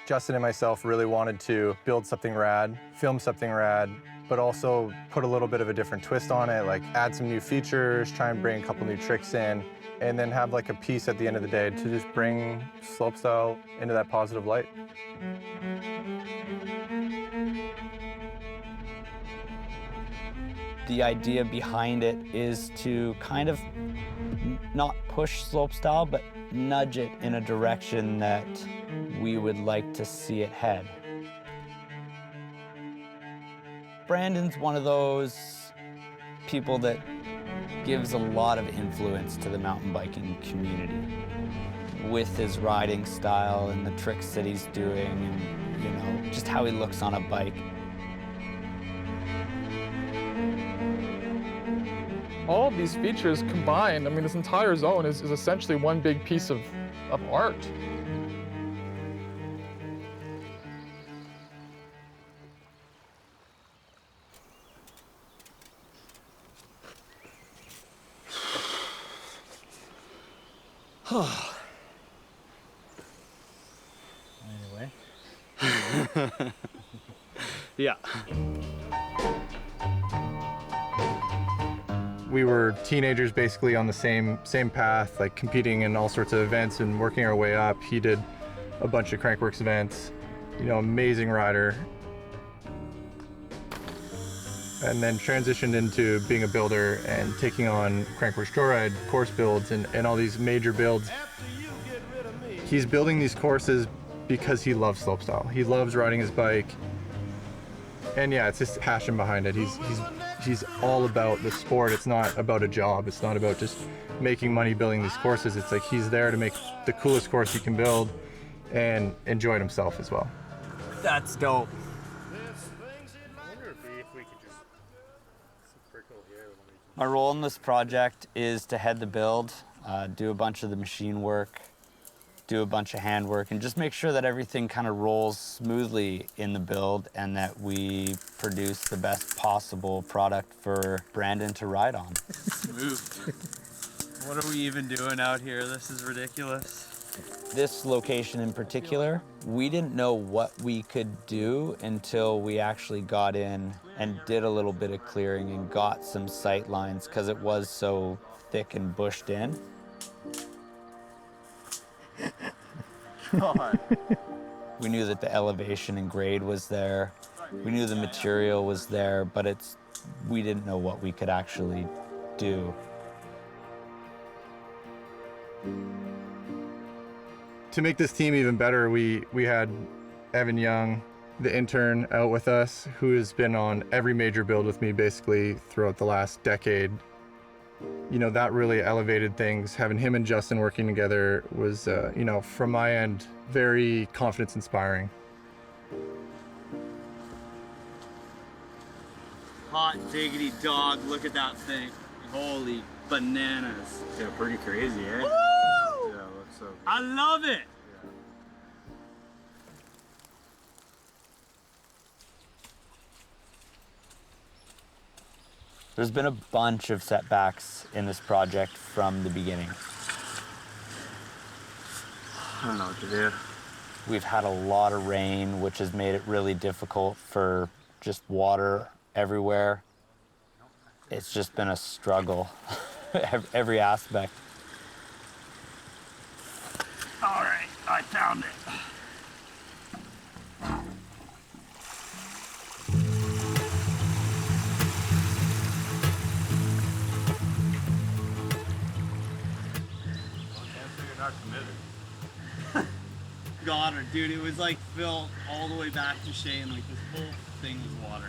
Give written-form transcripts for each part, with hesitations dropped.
Justin and myself really wanted to build something rad, film something rad, but also put a little bit of a different twist on it, like add some new features, try and bring a couple new tricks in, and then have like a piece at the end of the day to just bring slopestyle into that positive light. The idea behind it is to kind of not push slopestyle, but nudge it in a direction that we would like to see it head. Brandon's one of those people that gives a lot of influence to the mountain biking community with his riding style and the tricks that he's doing and, you know, just how he looks on a bike. All of these features combined, I mean, this entire zone is essentially one big piece of art. Anyway. Yeah. We were teenagers basically on the same path, like competing in all sorts of events and working our way up. He did a bunch of Crankworks events, you know, amazing rider. And then transitioned into being a builder and taking on Crankworks Joyride course builds and all these major builds. He's building these courses because he loves slopestyle. He loves riding his bike. And yeah, it's just passion behind it. He's all about the sport. It's not about a job. It's not about just making money building these courses. It's like he's there to make the coolest course he can build and enjoy it himself as well. That's dope. My role in this project is to head the build, do a bunch of the machine work, do a bunch of hand work, and just make sure that everything kind of rolls smoothly in the build and that we produce the best possible product for Brandon to ride on. Smooth. What are we even doing out here? This is ridiculous. This location in particular, we didn't know what we could do until we actually got in and did a little bit of clearing and got some sight lines because it was so thick and bushed in. God. We knew that the elevation and grade was there. We knew the material was there, but we didn't know what we could actually do. To make this team even better, we had Evan Young, the intern, out with us, who has been on every major build with me basically throughout the last decade. You know, that really elevated things. Having him and Justin working together was, you know, from my end, very confidence inspiring. Hot diggity dog, look at that thing. Holy bananas. Yeah, pretty crazy, eh? Woo! Yeah, looks so good. I love it. There's been a bunch of setbacks in this project from the beginning. I don't know what to do. We've had a lot of rain, which has made it really difficult for just water everywhere. It's just been a struggle, every aspect. All right, I found it. Got her, dude. It was like Phil all the way back to Shane. Like this whole thing was water.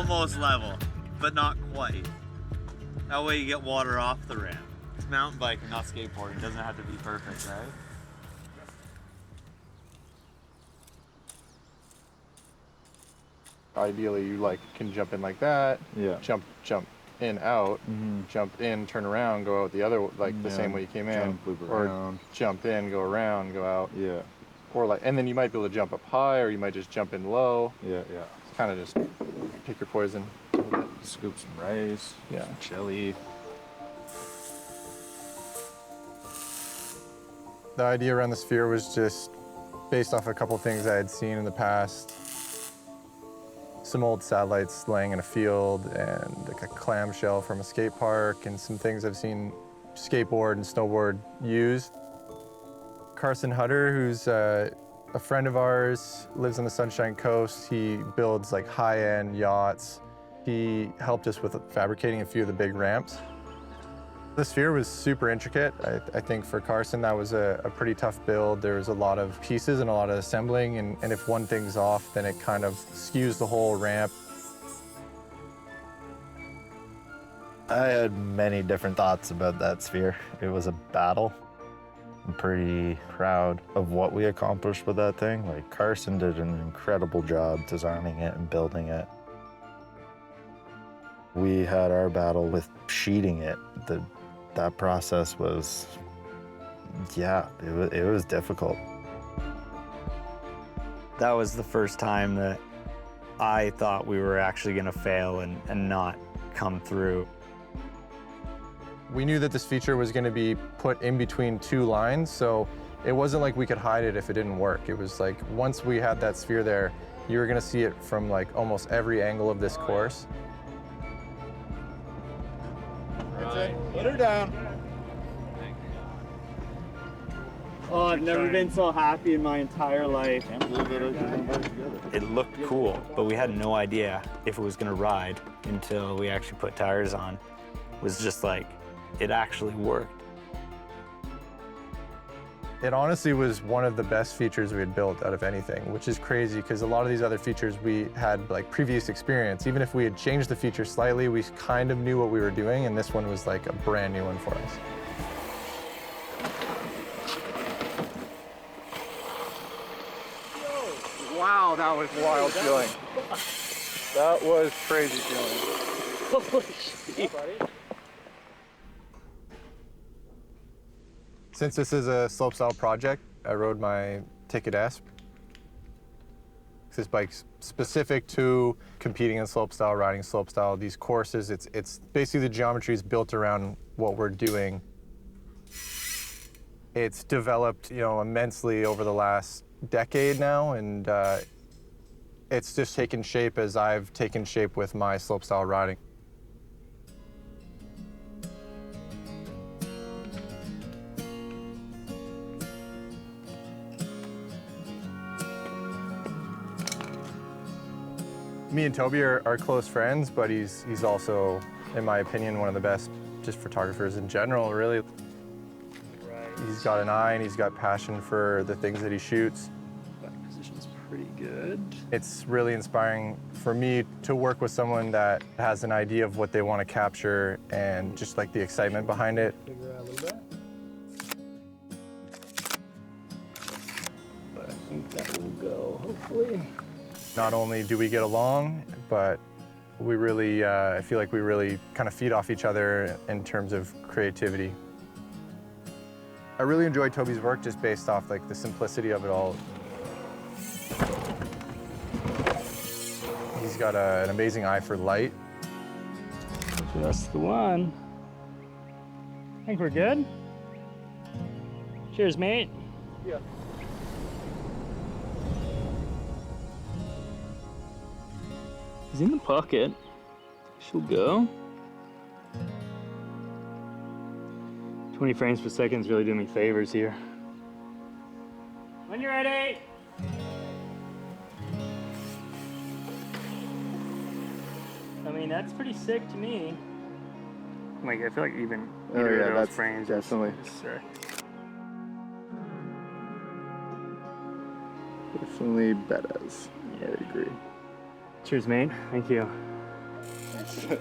almost level, but not quite. That way you get water off the ramp. It's mountain biking, not skateboarding. It doesn't have to be perfect, right? Ideally, you like can jump in like that. Yeah. Jump in, out. Jump in, turn around, go out the other, like the Yeah, same way you came in. jump, loop or around. jump in, go around, go out. Yeah. Or like, and then you might be able to jump up high, or you might just jump in low. Yeah, yeah. It's kind of just pick your poison. Scoop some rice. Yeah. Some chili. The idea around the sphere was just based off a couple things I had seen in the past. Some old satellites laying in a field and like a clamshell from a skate park and some things I've seen skateboard and snowboard use. Carson Hutter, who's a friend of ours, lives on the Sunshine Coast. He builds like high-end yachts. He helped us with fabricating a few of the big ramps. The sphere was super intricate. I think for Carson, that was a pretty tough build. There was a lot of pieces and a lot of assembling, and if one thing's off, then it kind of skews the whole ramp. I had many different thoughts about that sphere. It was a battle. I'm pretty proud of what we accomplished with that thing. Like, Carson did an incredible job designing it and building it. We had our battle with sheeting it. That process was, yeah, it was difficult. That was the first time that I thought we were actually gonna fail and not come through. We knew that this feature was going to be put in between two lines, so it wasn't like we could hide it if it didn't work. It was like, once we had that sphere there, you were going to see it from like almost every angle of this course. Put her down. Oh, I've never been so happy in my entire life. It looked cool, but we had no idea if it was gonna ride until we actually put tires on. It was just like, it actually worked. It honestly was one of the best features we had built out of anything, which is crazy because a lot of these other features we had like previous experience. Even if we had changed the feature slightly, we kind of knew what we were doing, and this one was like a brand new one for us. Wow, that was wild feeling. That was crazy feeling. Holy shit. Since this is a slopestyle project, I rode my Ticket S. This bike's specific to competing in slopestyle, riding slopestyle. These courses, it's basically the geometry is built around what we're doing. It's developed, immensely over the last decade now, and it's just taken shape as I've taken shape with my slopestyle riding. Me and Toby are close friends, but he's also, in my opinion, one of the best just photographers in general, really. He's got an eye and he's got passion for the things that he shoots. Back position's pretty good. It's really inspiring for me to work with someone that has an idea of what they want to capture and just like the excitement behind it. Figure out a little bit. But I think that will go, hopefully. Not only do we get along, but we really, I feel like we really kind of feed off each other in terms of creativity. I really enjoy Toby's work just based off like the simplicity of it all. He's got an amazing eye for light. That's the one. I think we're good. Cheers, mate. Yeah. He's in the pocket. She'll go. 20 frames per second is really doing me favors here. When you're ready. I mean, that's pretty sick to me. Like, I feel like even either of those frames definitely. is sick. Definitely badass. Yeah. I agree. Cheers, mate. Thank you. That's scary.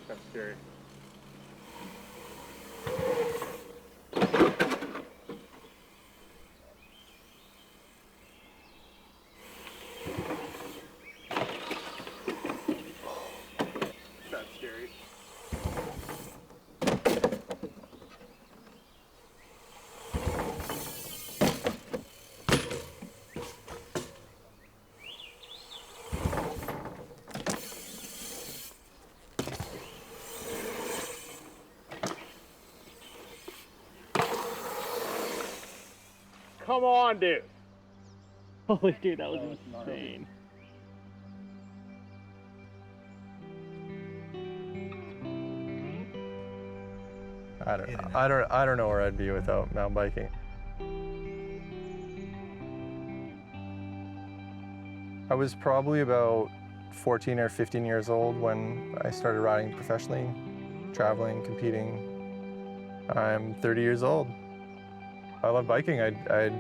That's scary. Come on, dude. Holy dude, that was insane. I don't know where I'd be without mountain biking. I was probably about 14 or 15 years old when I started riding professionally, traveling, competing. I'm 30 years old. I love biking. I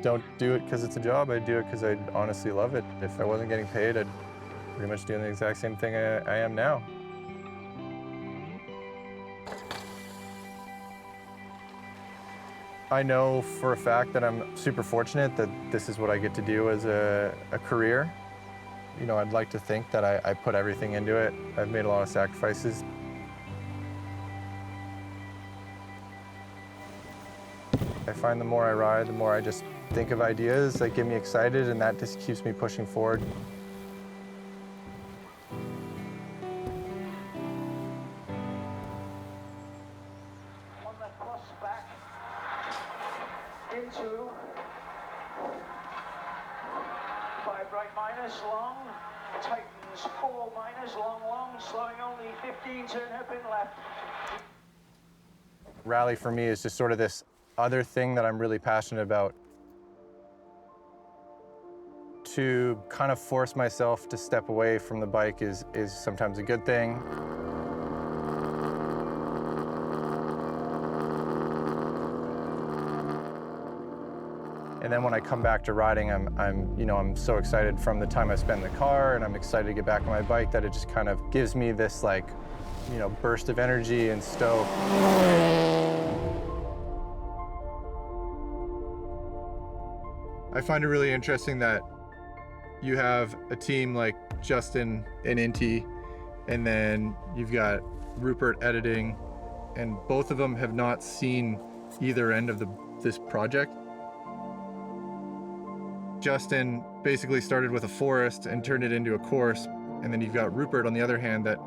don't do it because it's a job. I do it because I honestly love it. If I wasn't getting paid, I'd pretty much doing the exact same thing I am now. I know for a fact that I'm super fortunate that this is what I get to do as a career. You know, I'd like to think that I put everything into it. I've made a lot of sacrifices. I find the more I ride, the more I just think of ideas that get me excited, and that just keeps me pushing forward. On the cross back into 5 right minus long, tightens 4 minus long, slowing only 15, turn hairpin left. Rally for me is just sort of this other thing that I'm really passionate about. To kind of force myself to step away from the bike is sometimes a good thing. And then when I come back to riding, I'm so excited from the time I spend in the car, and I'm excited to get back on my bike that it just kind of gives me this burst of energy and stoke. I find it really interesting that you have a team like Justin and Inti, and then you've got Rupert editing, and both of them have not seen either end of this project. Justin basically started with a forest and turned it into a course, and then you've got Rupert on the other hand that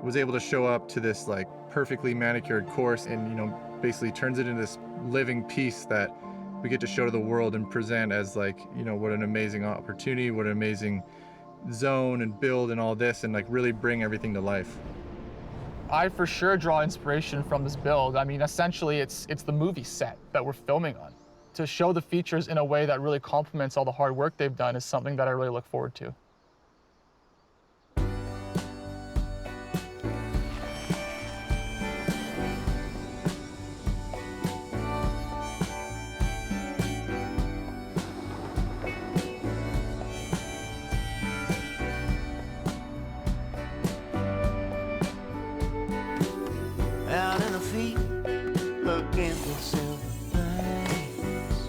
was able to show up to this perfectly manicured course and basically turns it into this living piece that we get to show to the world and present as what an amazing opportunity, what an amazing zone and build and all this, and really bring everything to life. I for sure draw inspiration from this build. I mean, essentially it's the movie set that we're filming on. To show the features in a way that really complements all the hard work they've done is something that I really look forward to. Out in the field, looking for silver lights.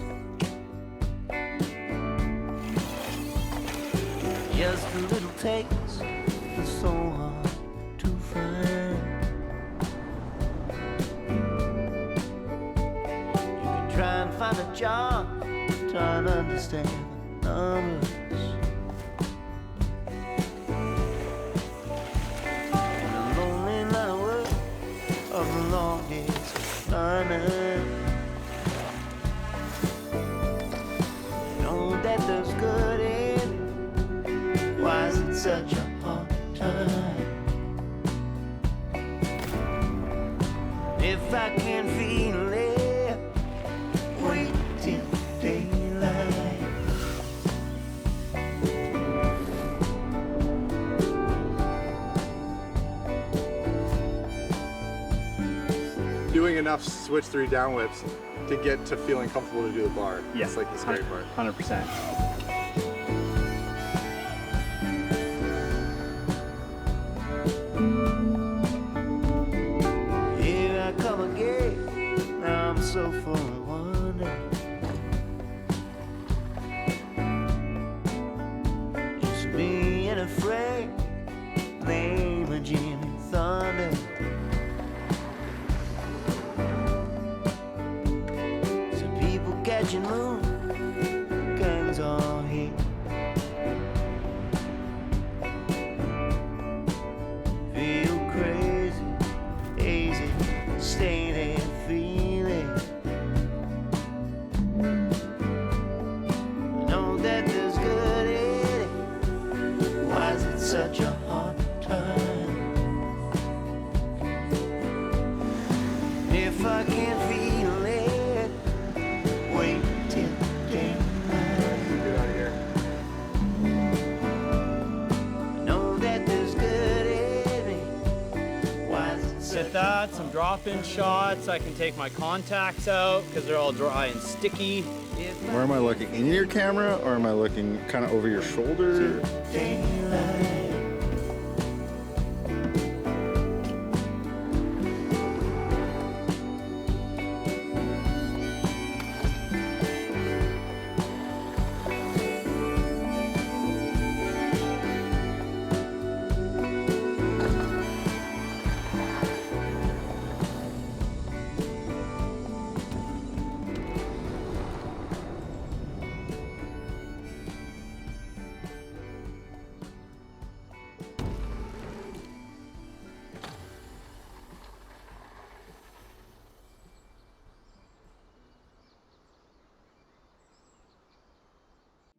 Just a little taste, it's so hard to find. You can try and find a job, try and understand the numbers. Know that there's good in it. Why is it such a hard time? If I can feel it, wait till daylight. Doing doing enough switch 3 down whips to get to feeling comfortable to do the bar. Yeah. It's like the scary part. 100%. Here I come again, now I'm so full of wonder. Just being afraid, name of Jimmy Thunder. Some people catching moon, gangs all here. Feel crazy, easy, stay there, feel it. Know that there's good in it. Why is it such a hard time? If I can't feel it, wait till daylight. Get out of here. Know that there's good in me. Why is it such Get that, some drop-in shots. I can take my contacts out because they're all dry and sticky. Where am I looking? In your camera or am I looking kind of over your shoulder? daylight?